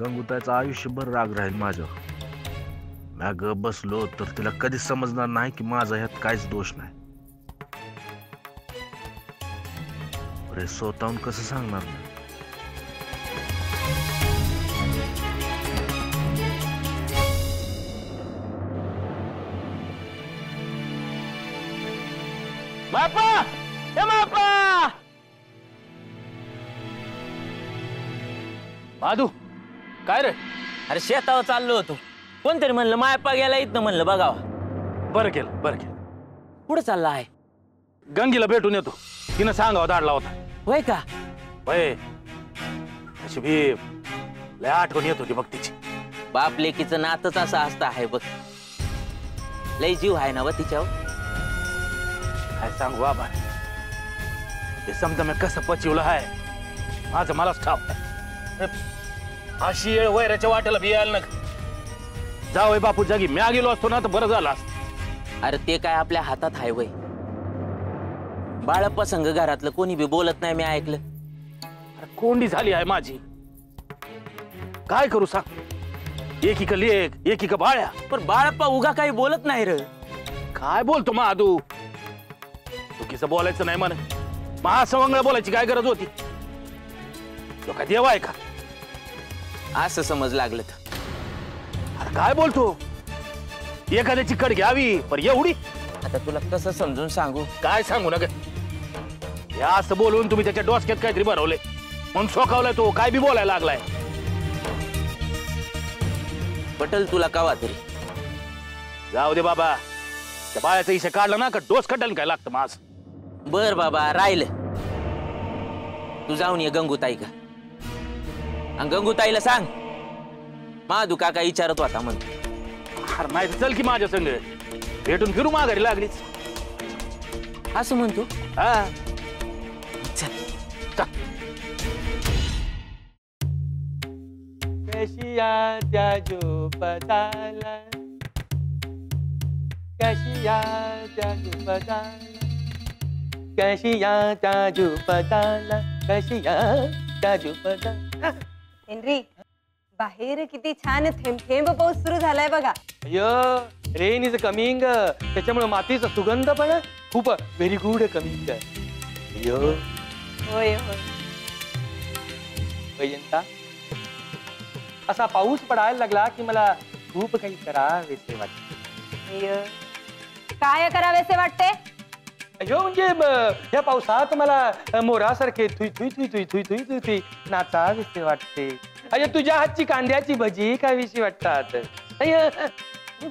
गंगूताईचं आयुष्यभर राग राहील माझ्यावर. म्या ग बसलो तर तिला कधीच समजणार नाही की माझा ह्यात काहीच दोष नाही. अरे स्वतःहून कसं सांगणार नाही. बापा हे बापा माधू काय रे? अरे शेतावर चाललो होतो. कोणतरी म्हणलं मायपा गेला इथं, म्हणलं बघावा. बरं केलं बरं केलं. कुठं चालला आहे? गंगीला भेटून येतो. तिनं सांगावं धाडला होता. होय का? होय. अशी भी लय आठवण येत होती बघ तिची. बाप लेकीचं नातच असं असतं आहे बघ. लय जीव आहे ना व तिच्यावर. काय सांगू बाबा, ते समजा मी कसं पचिवलं आहे माझं मलाच ठाप. अशी येळ वैराच्या वाट्याला बी यायला नका. जावय बापू जागी म्या गेलो असतो ना तर बरं झालं असतं. अरे ते काय आपल्या हातात आहे वय. बाळप्पा संघ घरातलं कोणी बी बोलत नाही, मी ऐकलं. अरे कोंडी झाली आहे माझी. काय करू सांग. एकीक लेख एकीक बाळ्या. पण बाळप्पा उगा काही बोलत नाही रे. काय बोलतो महादू? चुकीचं बोलायचं नाही म्हणे. महासवंगळ बोलायची काय गरज होती? तो काय देव आहे का? असं समज लागलं तर. अरे काय बोलतो? एखाद्याची कड घ्यावी पण एवढी? आता तुला कसं समजून सांगू? काय सांगू नका. या असं बोलून तुम्ही त्याच्या डोसक्यात काहीतरी भरवले म्हणून सोकावलाय तो. काय बी बोलायला लागलाय. पटल तुला कवा तरी. जाऊ दे बाबा. त्या बाळ्याचा इशे काढला ना का डोस खड्डाला काय लागतं माझ. बर बाबा राहिलं. तू जाऊन ये गंगूताई का. आणि गंगूताईला सांग माधू काका विचारत होता म्हणून. अरे नाही चल की माझ्या संग भेटून फिरू माघारी लागलीच. असं म्हणतो. हा चल. कशिया त्या झोपताला, कशिया त्या झोपताला, कशिया त्या झोपताला, कशिया त्या झोपताला. हेनरी, बाहेर किती छान थेंब थेंब पाऊस सुरू झालाय बघा. अय्यो, रेन इज कमिंग. त्याच्यामुळे मातीचा सुगंध पण खूप व्हेरी गुड कमिंग. अय्यो. होय होय. वैजंता, असा पाऊस पडायला लागला की मला खूप काही करावेसे वाटते. अय्यो, काय करावेसे वाटते? अय्यो म्हणजे या पावसात मला मोरासारखे Thuy Thuy Thuy Thuy Thuy Thuy Thuy Thuy नाचावेसे वाटते. अय्यो, तुझ्या हातची कांद्याची भजी खावीशी वाटतात.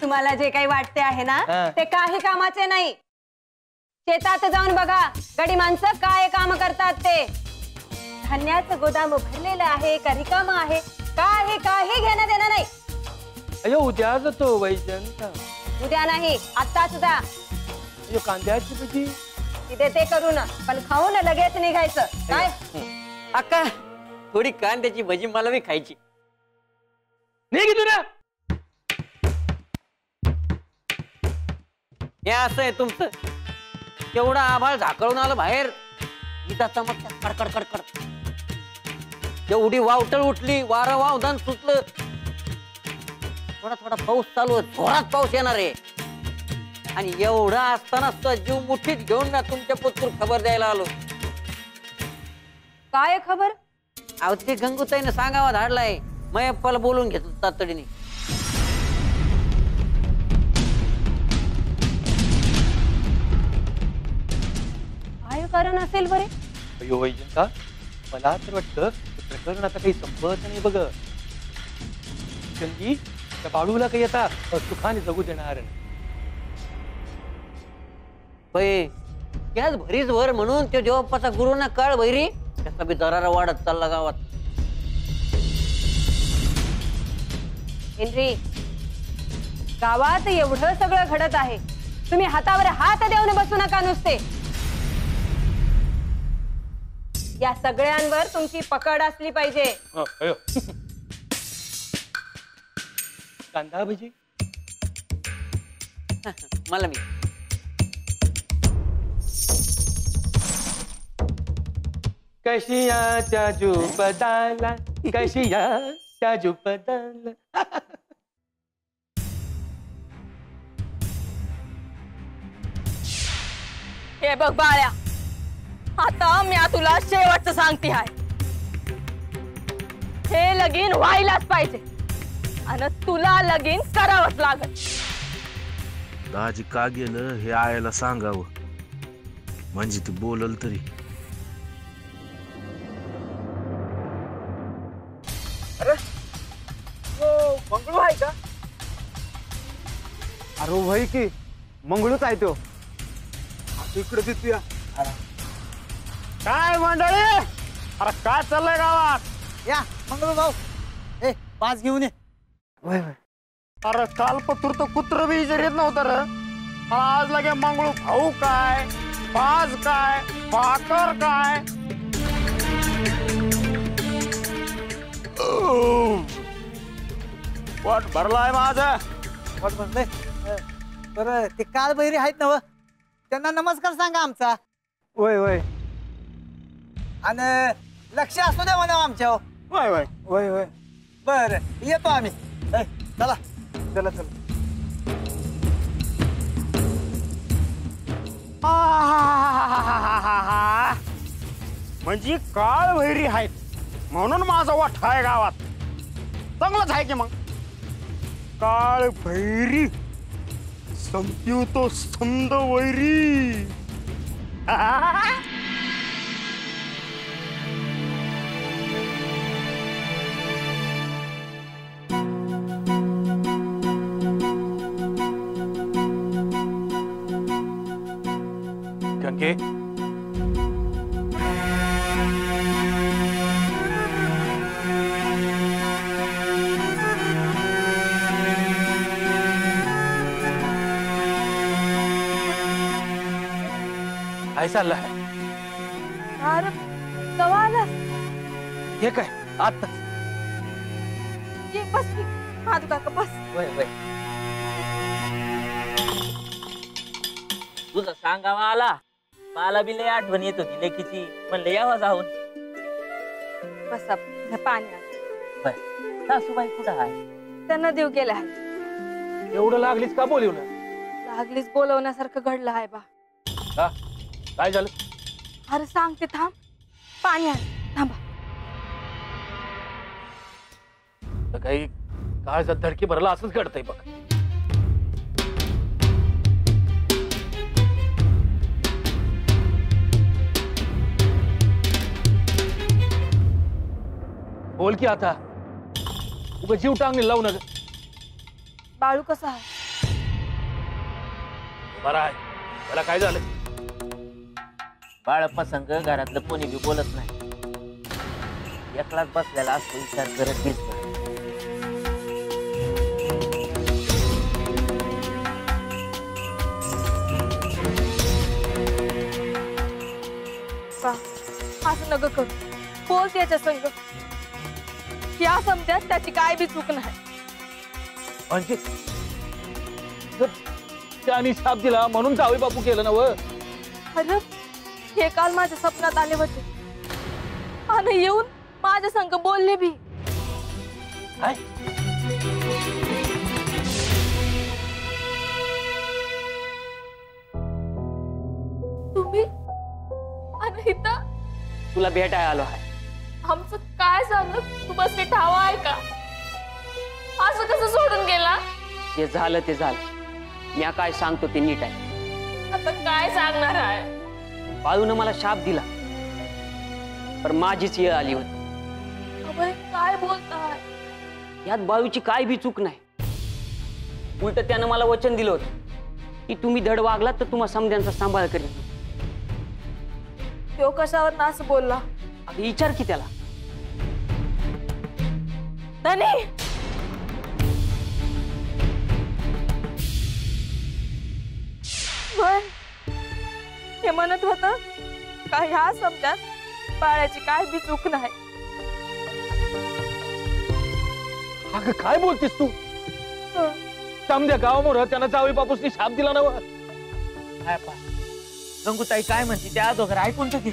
तुम्हाला जे काही वाटते आहे ना हा. ते काही कामाचे नाही. शेतात जाऊन बघा गडी माणसं काय काम करतात ते. धान्याचं गोदाम भरलेलं आहे का रिकाम आहे काही घेणं देणं नाही. अय्यो, उद्या जातो वैजंता. उद्या नाही आत्ताच जा. अय्यो, कांद्याची भजी तिथे ते करू ना पण खाऊन लगेच निघायचं. काय अक्का थोडी कांद्याची भजी मला बी खायची. नाही घेतो ना. हे असं आहे तुमचं. केवढा आभाळ झाकळून आलं बाहेर. इथं चमकतात कडकड कडकड. एवढी वावटळ उठली. वारं वावदान सुटलं. थोडा थोडा पाऊस चालू आहे. जोरात पाऊस येणार आहे. आणि एवढा असताना सुद्धा जीव मुठीत घेऊन ना तुमच्या पुत्र खबर द्यायला आलो. काय खबर? अहो ते गंगूताईनं सांगावा धाडलाय. मयप्पाला बोलून घेतलं तातडीने. काय कारण असेल बरे? अय्यो वैजंता, मला तर वाटतं प्रकरण आता काही संपत नाही बघ. गंगी त्या बाळूला काही आता सुखाने जगू देणार नाही. त्याच भरीच वर म्हणून तो देवप्पाचा गुरु ना काळ भैरी त्याचा बी दरारा वाढत चालला गावात. हेनरी, गावात एवढं सगळं घडत आहे. तुम्ही हातावर हात देऊन बसू नका नुसते. या सगळ्यांवर तुमची पकड असली पाहिजे. कांदा भजी मला मी कशिया त्या झोपताला, कशिया साजूक बदल. हे बघ बाळ्या, आता मी तुला शेवटचं सांगते आहे, हे लगीन व्हायलाच पाहिजे आणि तुला लगीन करावंच लागल. दाजी का गेलं हे आईला सांगावं, म्हणजे ती बोलल तरी. मंगळू आहे का? अरे भाई की मंगळूच आहे तो. इकडे दिसूया. काय मंडळी, अरे काय चाललंय गावात? या मंगळू भाऊ, ए पाच घेऊन ये. वय वय. अरे काल पतूर तर कुत्र बी इजर येत नव्हतं र. आज लगे मंगळू भाऊ काय, पाच काय, भाकर काय. पोट भरलाय माझं. पोट भरलंय. बरं ते काल बहिरी आहेत ना व, त्यांना नमस्कार सांगा आमचा. वय वय. आणि लक्ष असू द्या म्हणा आमच्या. वय वय वय वय. बर येतो आम्ही. चला चला चला. म्हणजे काळ वैरी आहेत म्हणून माझा वाट आहे गावात. चांगलंच आहे की मग. काळ भैरी संपीव तो संद वैरी. गंगे, काय चाललंय? अरे कवा आलास? हे काय आता? ये बस की. हा तू काका बस. वय वय. तुझं सांगावा आला, मला बी लय आठवण येत होती लेकीची, म्हणलं यावं जाऊन. बस आप पाणी आण. सासूबाई कुठं आहे? त्यांना देव गेला आहे. एवढं लागलीच का बोलवलं? लागलीच बोलवण्यासारखं घडलं आहे बा. का काय झालं? अरे सांगते, थांब. पाणी आण, थांबा. तर काही काळजात धडकी भरला असंच घडतंय बघ. बोल की आता, उगा जीव टांगणे लावू नका. बाळू कसा आहे? बरं आहे. त्याला काय झालं? बाळप्पा संग घरातलं कोणी बी बोलत नाही, एकलाच बसलेला असतो विचार करत दिसतो. असं नग करू. बोल त्याच्या संग. या समजात त्याची काय बी चूक नाही. म्हणजे त्याने शाप दिला म्हणून जावे बापू केलं ना व. अरे हे काल माझ्या स्वप्नात आले होते आणि येऊन माझ्या संग बोलले बी. काय? तुम्ही आणि इथं तुला भेटायला आलो आहे. आमचं काय झालं? तू बस ठावा आहे का? असं कसं सोडून गेला? जे झालं ते झालं. मी काय सांगतो ते नीट आहे. आता काय सांगणार आहे? बाळूनं मला शाप दिला, पण माझीच वेळ आली होती. अबे काय बोलताय? यात बाळूची काय बी चूक नाही. उलट त्यानं मला वचन दिलं होतं की तुम्ही धड वागलात तर तुम्हा समध्यांचा सांभाळ करीन. तो कशावर नास बोलला? अगं विचार की त्याला. धनी हे म्हणत होत का ह्या समजात बाळाची काय बी चूक नाही. अगं काय बोलतेस तू? समद्या गावामोर त्यानं जावई बापूसनी शाप दिला ना व. गंगूताई काय म्हणते त्या अगोदर ऐकून तर घे.